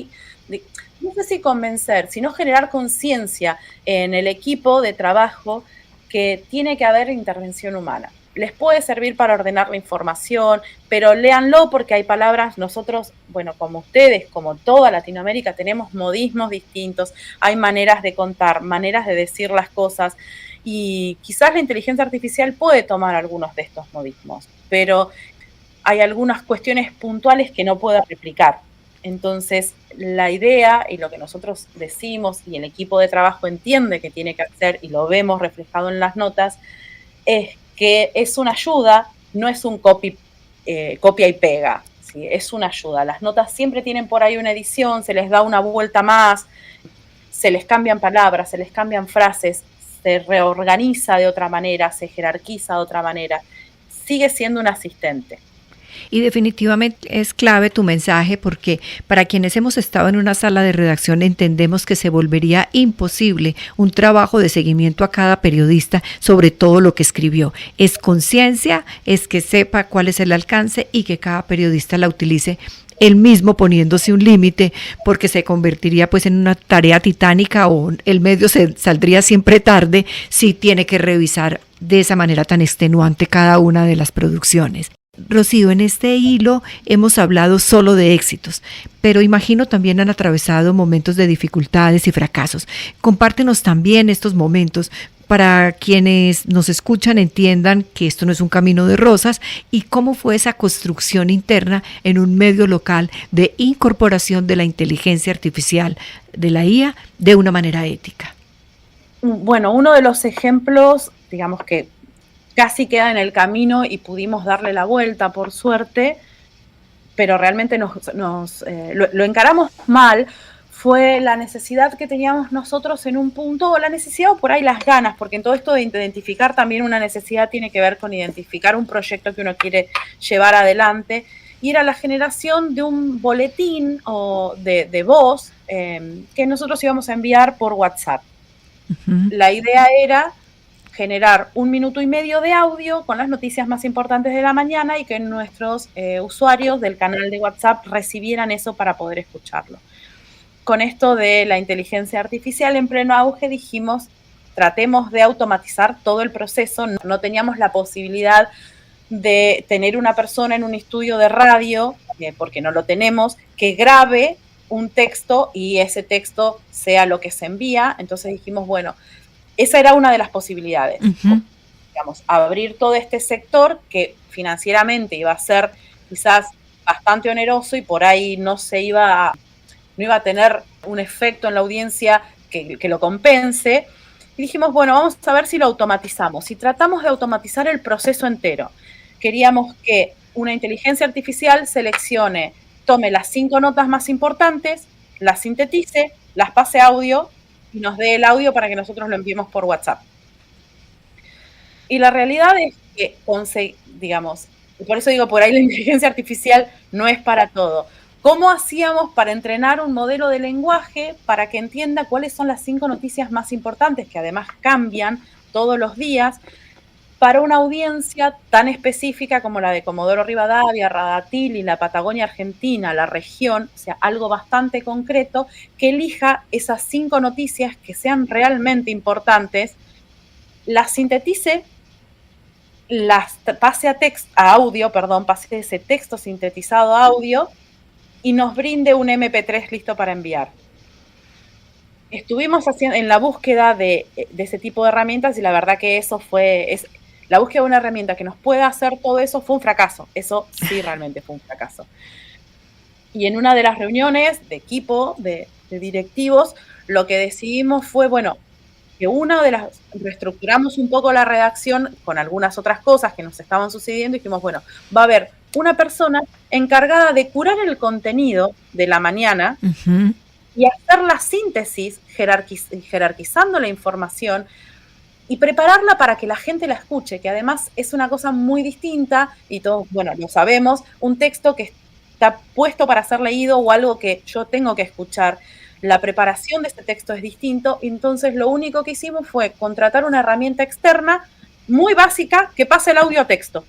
no sé si convencer, sino generar conciencia en el equipo de trabajo que tiene que haber intervención humana. Les puede servir para ordenar la información, pero léanlo porque hay palabras, nosotros, bueno, como ustedes, como toda Latinoamérica, tenemos modismos distintos, hay maneras de contar, maneras de decir las cosas, y quizás la inteligencia artificial puede tomar algunos de estos modismos, pero hay algunas cuestiones puntuales que no puede replicar. Entonces, la idea y lo que nosotros decimos y el equipo de trabajo entiende que tiene que hacer, y lo vemos reflejado en las notas, es que es una ayuda, no es un copia y pega, ¿sí? Es una ayuda. Las notas siempre tienen por ahí una edición, se les da una vuelta más, se les cambian palabras, se les cambian frases, se reorganiza de otra manera, se jerarquiza de otra manera. Sigue siendo un asistente. Y definitivamente es clave tu mensaje, porque para quienes hemos estado en una sala de redacción entendemos que se volvería imposible un trabajo de seguimiento a cada periodista sobre todo lo que escribió. Es conciencia, es que sepa cuál es el alcance y que cada periodista la utilice él mismo, poniéndose un límite, porque se convertiría pues en una tarea titánica, o el medio se saldría siempre tarde si tiene que revisar de esa manera tan extenuante cada una de las producciones. Rocío, en este hilo hemos hablado solo de éxitos, pero imagino también han atravesado momentos de dificultades y fracasos. Compártenos también estos momentos para quienes nos escuchan entiendan que esto no es un camino de rosas, y cómo fue esa construcción interna en un medio local de incorporación de la inteligencia artificial, de la IA, de una manera ética. Bueno, uno de los ejemplos, digamos que casi queda en el camino y pudimos darle la vuelta, por suerte, pero realmente lo encaramos mal, fue la necesidad que teníamos nosotros en un punto, o la necesidad o por ahí las ganas, porque en todo esto de identificar también una necesidad tiene que ver con identificar un proyecto que uno quiere llevar adelante, y era la generación de un boletín o de voz que nosotros íbamos a enviar por WhatsApp. Uh-huh. La idea era generar 1 minuto y medio de audio con las noticias más importantes de la mañana, y que nuestros usuarios del canal de WhatsApp recibieran eso para poder escucharlo. con esto de la inteligencia artificial en pleno auge, dijimos, tratemos de automatizar todo el proceso. No teníamos la posibilidad de tener una persona en un estudio de radio, porque no lo tenemos, que grabe un texto y ese texto sea lo que se envía. Entonces dijimos, bueno, esa era una de las posibilidades. Uh-huh. Digamos, abrir todo este sector que financieramente iba a ser quizás bastante oneroso y por ahí no iba a tener un efecto en la audiencia que lo compense. Y dijimos, bueno, vamos a ver si lo automatizamos. Y tratamos de automatizar el proceso entero. Queríamos que una inteligencia artificial tome las 5 notas más importantes, las sintetice, las pase a audio y nos dé el audio para que nosotros lo enviemos por WhatsApp. Y la realidad es que, digamos, y por eso digo, por ahí la inteligencia artificial no es para todo. ¿Cómo hacíamos para entrenar un modelo de lenguaje para que entienda cuáles son las 5 noticias más importantes, que además cambian todos los días, para una audiencia tan específica como la de Comodoro Rivadavia, Radatili, la Patagonia Argentina, la región, o sea, algo bastante concreto, que elija esas 5 noticias que sean realmente importantes, las sintetice, pase ese texto sintetizado a audio y nos brinde un MP3 listo para enviar. Estuvimos en la búsqueda de ese tipo de herramientas y la verdad que la búsqueda de una herramienta que nos pueda hacer todo eso fue un fracaso. Eso sí realmente fue un fracaso. Y en una de las reuniones de equipo, de directivos, lo que decidimos fue, bueno, que reestructuramos un poco la redacción con algunas otras cosas que nos estaban sucediendo y dijimos, bueno, va a haber una persona encargada de curar el contenido de la mañana uh-huh. y hacer la síntesis, jerarquizando la información y prepararla para que la gente la escuche, que además es una cosa muy distinta, y todos, bueno, lo sabemos, un texto que está puesto para ser leído o algo que yo tengo que escuchar. La preparación de este texto es distinto, entonces lo único que hicimos fue contratar una herramienta externa muy básica que pase el audio a texto.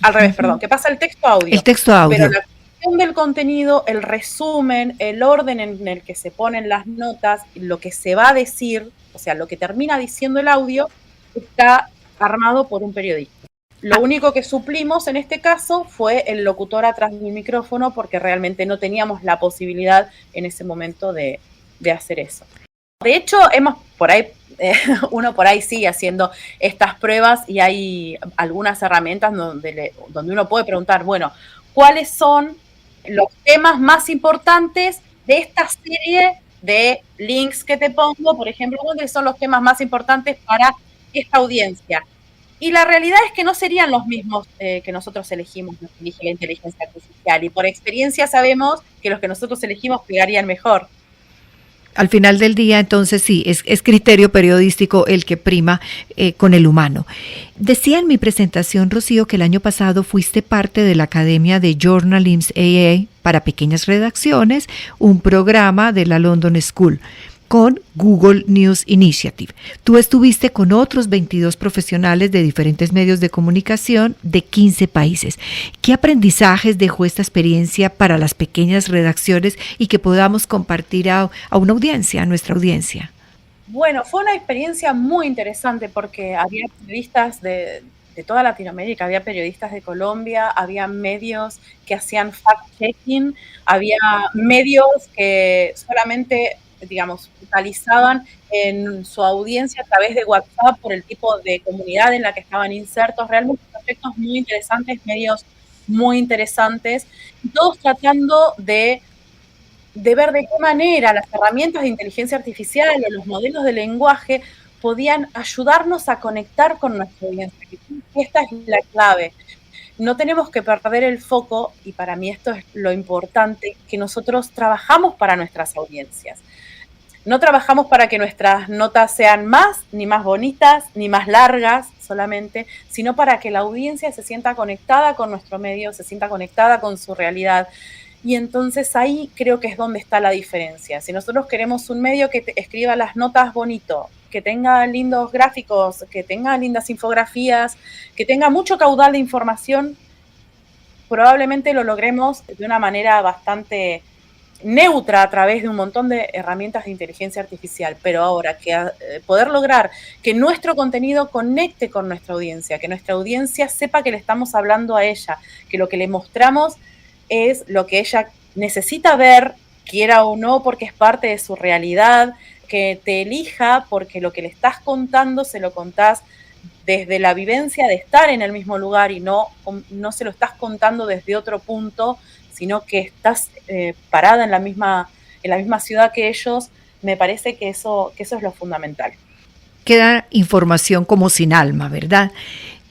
Al revés, perdón, que pasa el texto a audio. El texto a audio. Pero la cuestión del contenido, el resumen, el orden en el que se ponen las notas, lo que se va a decir, o sea, lo que termina diciendo el audio, está armado por un periodista. Lo único que suplimos en este caso fue el locutor atrás del micrófono porque realmente no teníamos la posibilidad en ese momento de hacer eso. De hecho, uno por ahí sigue haciendo estas pruebas y hay algunas herramientas donde uno puede preguntar, bueno, ¿cuáles son los temas más importantes de esta serie de links que te pongo? Por ejemplo, ¿cuáles son los temas más importantes para esta audiencia? Y la realidad es que no serían los mismos que nosotros elegimos, los que elige la inteligencia artificial. Y por experiencia sabemos que los que nosotros elegimos pegarían mejor. Al final del día, entonces sí, es criterio periodístico el que prima con el humano. Decía en mi presentación, Rocío, que el año pasado fuiste parte de la Academia de Journalism AA para pequeñas redacciones, un programa de la London School con Google News Initiative. Tú estuviste con otros 22 profesionales de diferentes medios de comunicación de 15 países. ¿Qué aprendizajes dejó esta experiencia para las pequeñas redacciones y que podamos compartir a una audiencia, a nuestra audiencia? Bueno, fue una experiencia muy interesante porque había periodistas de toda Latinoamérica, había periodistas de Colombia, había medios que hacían fact-checking, había medios que solamente, digamos, focalizaban en su audiencia a través de WhatsApp por el tipo de comunidad en la que estaban insertos. Realmente proyectos muy interesantes, medios muy interesantes, y todos tratando de ver de qué manera las herramientas de inteligencia artificial o los modelos de lenguaje podían ayudarnos a conectar con nuestra audiencia. Esta es la clave. No tenemos que perder el foco, y para mí esto es lo importante, que nosotros trabajamos para nuestras audiencias. No trabajamos para que nuestras notas sean más, ni más bonitas, ni más largas solamente, sino para que la audiencia se sienta conectada con nuestro medio, se sienta conectada con su realidad. Y entonces ahí creo que es donde está la diferencia. Si nosotros queremos un medio que escriba las notas bonito, que tenga lindos gráficos, que tenga lindas infografías, que tenga mucho caudal de información, probablemente lo logremos de una manera bastante neutra a través de un montón de herramientas de inteligencia artificial, pero ahora poder lograr que nuestro contenido conecte con nuestra audiencia, que nuestra audiencia sepa que le estamos hablando a ella, que lo que le mostramos es lo que ella necesita ver, quiera o no, porque es parte de su realidad, que te elija porque lo que le estás contando se lo contás desde la vivencia de estar en el mismo lugar y no se lo estás contando desde otro punto, sino que estás parada en la misma ciudad que ellos. Me parece que eso es lo fundamental. Queda información como sin alma, ¿verdad?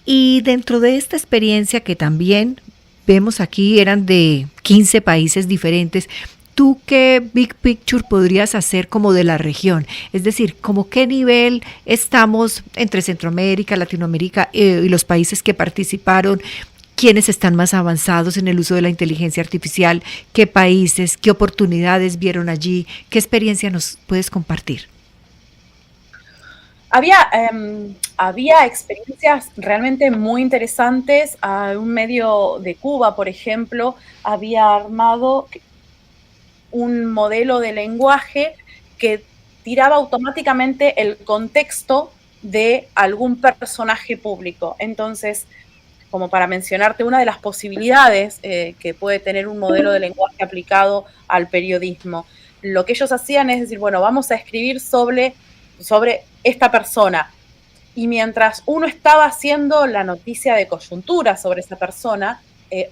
Y dentro de esta experiencia que también vemos aquí, eran de 15 países diferentes, ¿tú qué big picture podrías hacer como de la región? Es decir, ¿como qué nivel estamos entre Centroamérica, Latinoamérica y los países que participaron? ¿Quiénes están más avanzados en el uso de la inteligencia artificial? ¿Qué países, qué oportunidades vieron allí? ¿Qué experiencia nos puedes compartir? Había experiencias realmente muy interesantes. Un medio de Cuba, por ejemplo, había armado un modelo de lenguaje que tiraba automáticamente el contexto de algún personaje público. Entonces, como para mencionarte una de las posibilidades que puede tener un modelo de lenguaje aplicado al periodismo, lo que ellos hacían es decir, bueno, vamos a escribir sobre esta persona. Y mientras uno estaba haciendo la noticia de coyuntura sobre esa persona,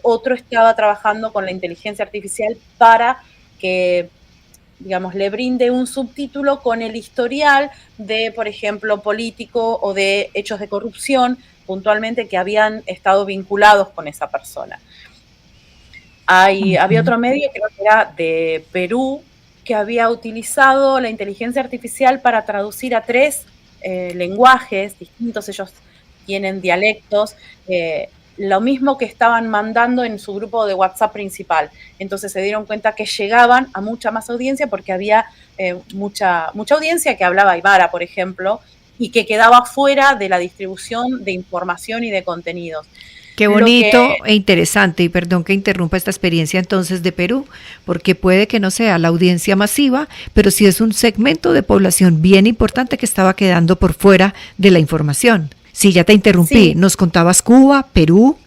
otro estaba trabajando con la inteligencia artificial para que, digamos, le brinde un subtítulo con el historial de, por ejemplo, político o de hechos de corrupción, puntualmente, que habían estado vinculados con esa persona. Había otro medio, creo que era de Perú, que había utilizado la inteligencia artificial para traducir a 3 lenguajes distintos. Ellos tienen dialectos, lo mismo que estaban mandando en su grupo de WhatsApp principal. Entonces se dieron cuenta que llegaban a mucha más audiencia porque había mucha audiencia que hablaba aymara, por ejemplo, y que quedaba fuera de la distribución de información y de contenidos. Qué bonito e interesante, y perdón que interrumpa esta experiencia entonces de Perú, porque puede que no sea la audiencia masiva, pero sí es un segmento de población bien importante que estaba quedando por fuera de la información. Sí, ya te interrumpí, sí. Nos contabas Cuba, Perú,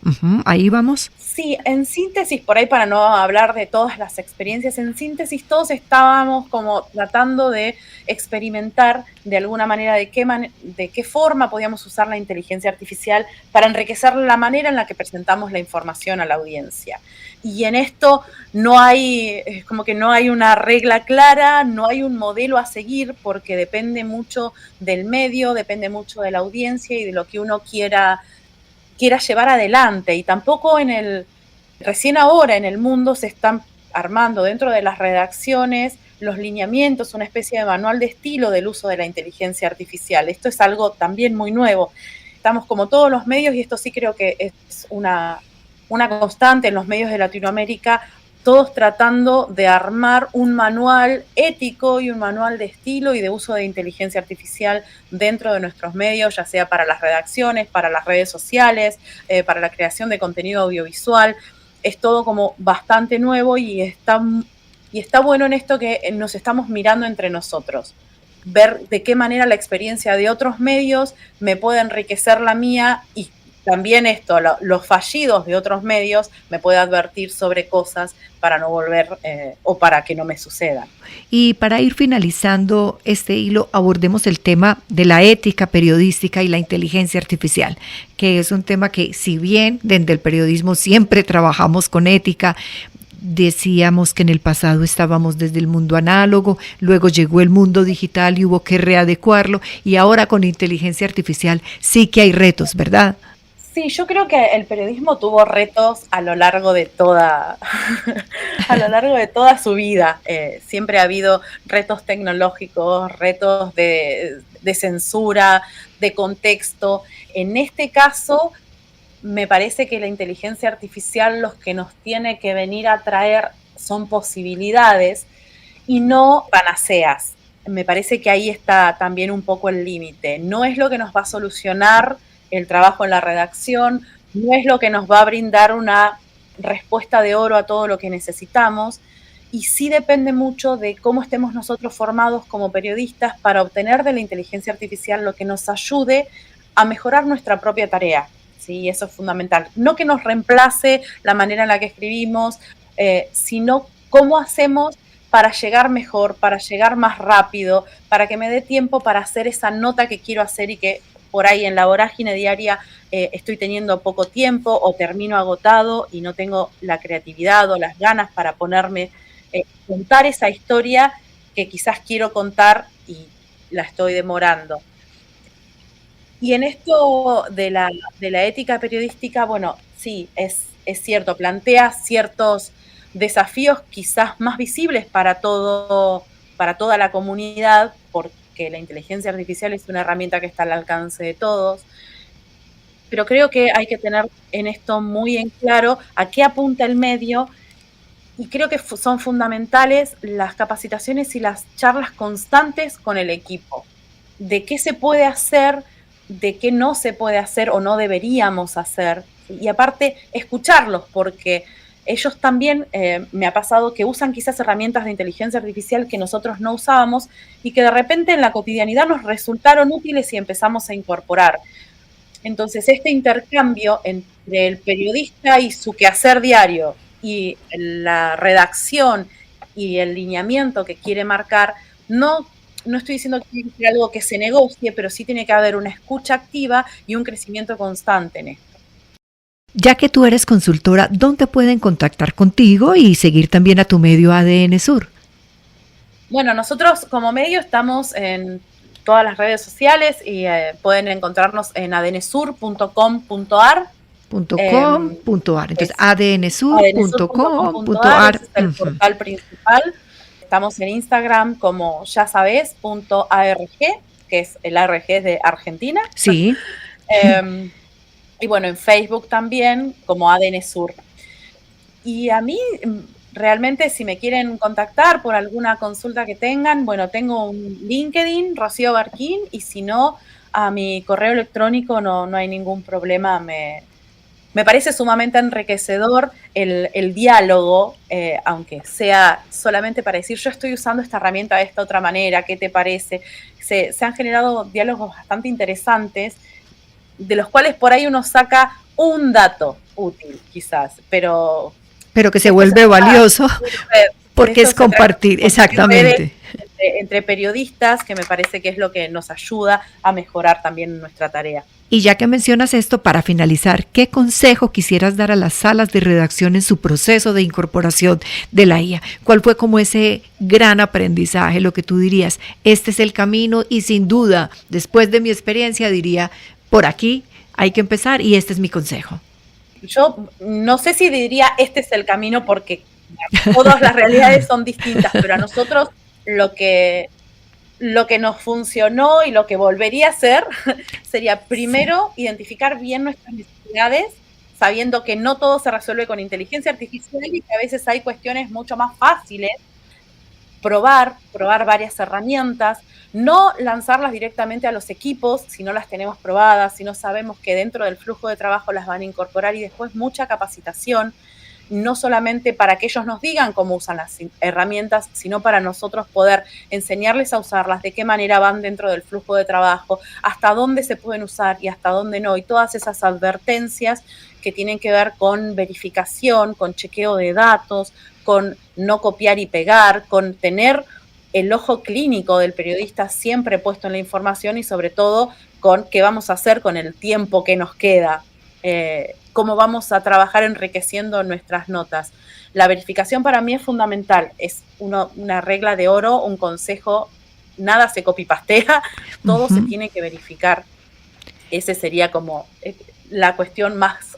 ahí vamos. Sí, en síntesis, por ahí para no hablar de todas las experiencias, en síntesis todos estábamos como tratando de experimentar de alguna manera de qué forma podíamos usar la inteligencia artificial para enriquecer la manera en la que presentamos la información a la audiencia. Y en esto es como que no hay una regla clara, no hay un modelo a seguir, porque depende mucho del medio, depende mucho de la audiencia y de lo que uno quiera llevar adelante. Y tampoco recién ahora en el mundo se están armando dentro de las redacciones los lineamientos, una especie de manual de estilo del uso de la inteligencia artificial. Esto es algo también muy nuevo. Estamos como todos los medios, y esto sí creo que es una constante en los medios de Latinoamérica, todos tratando de armar un manual ético y un manual de estilo y de uso de inteligencia artificial dentro de nuestros medios, ya sea para las redacciones, para las redes sociales, para la creación de contenido audiovisual. Es todo como bastante nuevo y está bueno en esto que nos estamos mirando entre nosotros. Ver de qué manera la experiencia de otros medios me puede enriquecer la mía, y también los fallidos de otros medios me puede advertir sobre cosas para no volver o para que no me sucedan. Y para ir finalizando este hilo, abordemos el tema de la ética periodística y la inteligencia artificial, que es un tema que, si bien desde el periodismo siempre trabajamos con ética, decíamos que en el pasado estábamos desde el mundo análogo, luego llegó el mundo digital y hubo que readecuarlo, y ahora con inteligencia artificial sí que hay retos, ¿verdad? Sí, yo creo que el periodismo tuvo retos a lo largo de toda su vida. Siempre ha habido retos tecnológicos, retos de censura, de contexto. En este caso, me parece que la inteligencia artificial los que nos tiene que venir a traer son posibilidades y no panaceas. Me parece que ahí está también un poco el límite. No es lo que nos va a solucionar el trabajo en la redacción, no es lo que nos va a brindar una respuesta de oro a todo lo que necesitamos, y sí depende mucho de cómo estemos nosotros formados como periodistas para obtener de la inteligencia artificial lo que nos ayude a mejorar nuestra propia tarea. Sí, eso es fundamental. No que nos reemplace la manera en la que escribimos, sino cómo hacemos para llegar mejor, para llegar más rápido, para que me dé tiempo para hacer esa nota que quiero hacer y que por ahí en la vorágine diaria estoy teniendo poco tiempo o termino agotado y no tengo la creatividad o las ganas para ponerme, contar esa historia que quizás quiero contar y la estoy demorando. Y en esto de la ética periodística, bueno, sí, es cierto, plantea ciertos desafíos quizás más visibles para toda la comunidad, porque la inteligencia artificial es una herramienta que está al alcance de todos, pero creo que hay que tener en esto muy en claro a qué apunta el medio, y creo que son fundamentales las capacitaciones y las charlas constantes con el equipo, de qué se puede hacer, de qué no se puede hacer o no deberíamos hacer, y aparte escucharlos, porque ellos también, me ha pasado que usan quizás herramientas de inteligencia artificial que nosotros no usábamos y que de repente en la cotidianidad nos resultaron útiles y empezamos a incorporar. Entonces, este intercambio entre el periodista y su quehacer diario y la redacción y el lineamiento que quiere marcar, no estoy diciendo que tiene que ser algo que se negocie, pero sí tiene que haber una escucha activa y un crecimiento constante en esto. Ya que tú eres consultora, ¿dónde pueden contactar contigo y seguir también a tu medio ADN Sur? Bueno, nosotros como medio estamos en todas las redes sociales y pueden encontrarnos en adnsur.com.ar. Entonces, adnsur.com.ar es el portal principal. Estamos en Instagram como yasabes.arg, que es el ARG de Argentina. Sí. Y bueno, en Facebook también como ADN Sur. Y a mí, realmente, si me quieren contactar por alguna consulta que tengan, bueno, tengo un LinkedIn, Rocío Barquín, y si no, a mi correo electrónico no hay ningún problema. Me parece sumamente enriquecedor el diálogo, aunque sea solamente para decir, yo estoy usando esta herramienta de esta otra manera, ¿qué te parece? Se han generado diálogos bastante interesantes, de los cuales por ahí uno saca un dato útil, quizás, pero que se vuelve valioso porque es compartir, exactamente. Entre periodistas, que me parece que es lo que nos ayuda a mejorar también nuestra tarea. Y ya que mencionas esto, para finalizar, ¿qué consejo quisieras dar a las salas de redacción en su proceso de incorporación de la IA? ¿Cuál fue como ese gran aprendizaje, lo que tú dirías, este es el camino y sin duda, después de mi experiencia, diría, por aquí hay que empezar y este es mi consejo? Yo no sé si diría este es el camino porque todas las realidades son distintas, pero a nosotros lo que nos funcionó y lo que volvería a hacer sería primero identificar bien nuestras necesidades, sabiendo que no todo se resuelve con inteligencia artificial y que a veces hay cuestiones mucho más fáciles. Probar varias herramientas, no lanzarlas directamente a los equipos si no las tenemos probadas, si no sabemos que dentro del flujo de trabajo las van a incorporar, y después mucha capacitación, no solamente para que ellos nos digan cómo usan las herramientas, sino para nosotros poder enseñarles a usarlas, de qué manera van dentro del flujo de trabajo, hasta dónde se pueden usar y hasta dónde no, y todas esas advertencias que tienen que ver con verificación, con chequeo de datos, con no copiar y pegar, con tener el ojo clínico del periodista siempre puesto en la información y sobre todo con qué vamos a hacer con el tiempo que nos queda, cómo vamos a trabajar enriqueciendo nuestras notas. La verificación para mí es fundamental, es una regla de oro, un consejo, nada se copy-pastea, todo se tiene que verificar. Ese sería como la cuestión más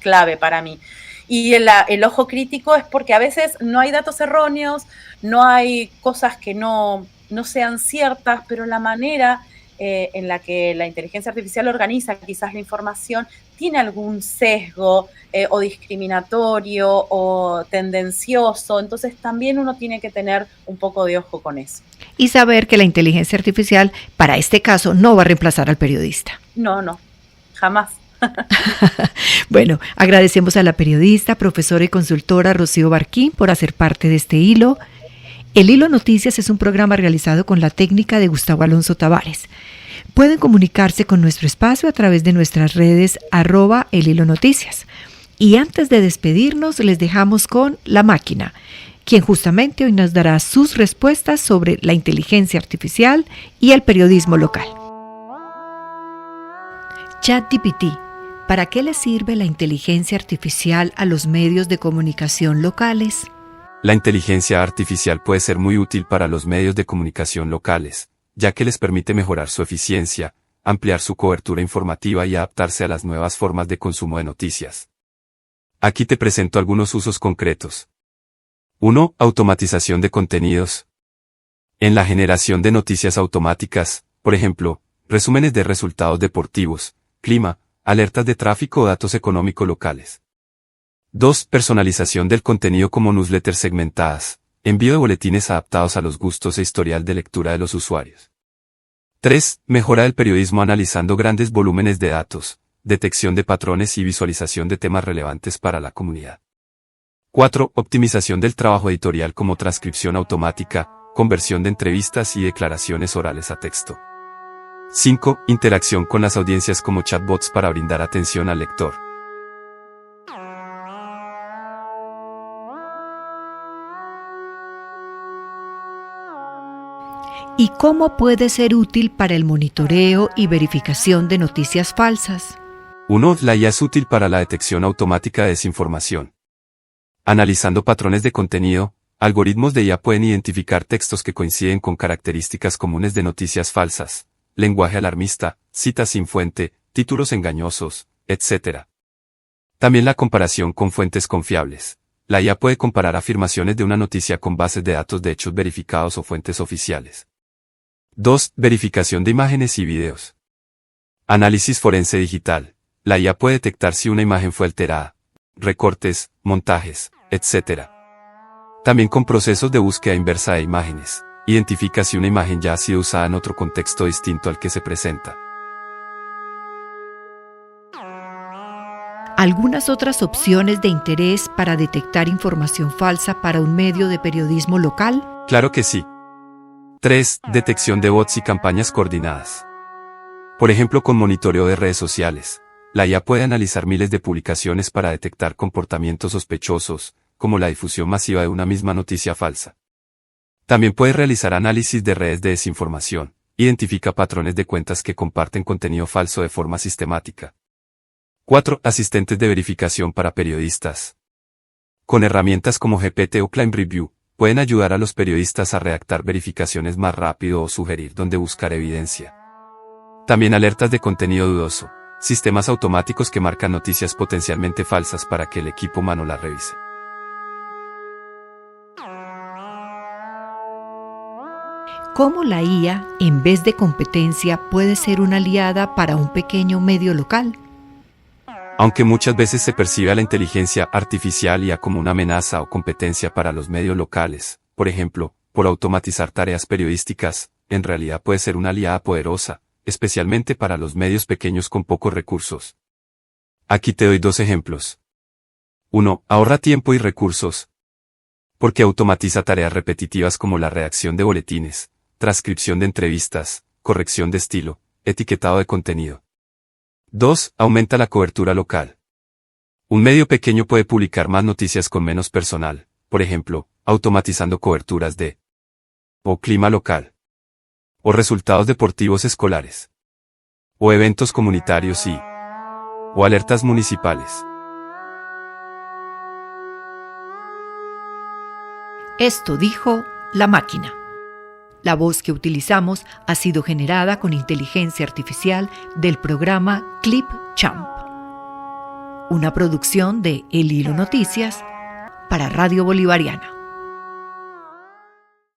clave para mí. Y el ojo crítico es porque a veces no hay datos erróneos, no hay cosas que no sean ciertas, pero la manera en la que la inteligencia artificial organiza quizás la información tiene algún sesgo o discriminatorio o tendencioso, entonces también uno tiene que tener un poco de ojo con eso. Y saber que la inteligencia artificial, para este caso, no va a reemplazar al periodista. No, jamás. Bueno, agradecemos a la periodista, profesora y consultora Rocío Barquín por hacer parte de este hilo. El Hilo Noticias es un programa realizado con la técnica de Gustavo Alonso Tavares. Pueden comunicarse con nuestro espacio a través de nuestras redes @El Hilo Noticias. Y antes de despedirnos, les dejamos con La Máquina, quien justamente hoy nos dará sus respuestas sobre la inteligencia artificial y el periodismo local. ChatGPT, ¿para qué le sirve la inteligencia artificial a los medios de comunicación locales? La inteligencia artificial puede ser muy útil para los medios de comunicación locales, ya que les permite mejorar su eficiencia, ampliar su cobertura informativa y adaptarse a las nuevas formas de consumo de noticias. Aquí te presento algunos usos concretos. 1. Automatización de contenidos. En la generación de noticias automáticas, por ejemplo, resúmenes de resultados deportivos, clima, alertas de tráfico o datos económicos locales. 2. Personalización del contenido como newsletters segmentadas, envío de boletines adaptados a los gustos e historial de lectura de los usuarios. 3. Mejora del periodismo analizando grandes volúmenes de datos, detección de patrones y visualización de temas relevantes para la comunidad. 4. Optimización del trabajo editorial como transcripción automática, conversión de entrevistas y declaraciones orales a texto. 5. Interacción con las audiencias como chatbots para brindar atención al lector. ¿Y cómo puede ser útil para el monitoreo y verificación de noticias falsas? 1. La IA es útil para la detección automática de desinformación. Analizando patrones de contenido, algoritmos de IA pueden identificar textos que coinciden con características comunes de noticias falsas, lenguaje alarmista, citas sin fuente, títulos engañosos, etc. También la comparación con fuentes confiables. La IA puede comparar afirmaciones de una noticia con bases de datos de hechos verificados o fuentes oficiales. 2. Verificación de imágenes y videos. Análisis forense digital. La IA puede detectar si una imagen fue alterada, recortes, montajes, etc. También con procesos de búsqueda inversa de imágenes, identifica si una imagen ya ha sido usada en otro contexto distinto al que se presenta. ¿Algunas otras opciones de interés para detectar información falsa para un medio de periodismo local? Claro que sí. 3. Detección de bots y campañas coordinadas. Por ejemplo, con monitoreo de redes sociales. La IA puede analizar miles de publicaciones para detectar comportamientos sospechosos, como la difusión masiva de una misma noticia falsa. También puede realizar análisis de redes de desinformación, identifica patrones de cuentas que comparten contenido falso de forma sistemática. 4. Asistentes de verificación para periodistas. Con herramientas como GPT o Climb Review, pueden ayudar a los periodistas a redactar verificaciones más rápido o sugerir dónde buscar evidencia. También alertas de contenido dudoso. Sistemas automáticos que marcan noticias potencialmente falsas para que el equipo humano las revise. ¿Cómo la IA, en vez de competencia, puede ser una aliada para un pequeño medio local? Aunque muchas veces se percibe a la inteligencia artificial IA como una amenaza o competencia para los medios locales, por ejemplo, por automatizar tareas periodísticas, en realidad puede ser una aliada poderosa, especialmente para los medios pequeños con pocos recursos. Aquí te doy 2 ejemplos. 1. Ahorra tiempo y recursos. Porque automatiza tareas repetitivas como la redacción de boletines, transcripción de entrevistas, corrección de estilo, etiquetado de contenido. 2. Aumenta la cobertura local. Un medio pequeño puede publicar más noticias con menos personal, por ejemplo, automatizando coberturas de o clima local, o resultados deportivos escolares, o eventos comunitarios o alertas municipales. Esto dijo La Máquina. La voz que utilizamos ha sido generada con inteligencia artificial del programa Clipchamp, una producción de El Hilo Noticias para Radio Bolivariana.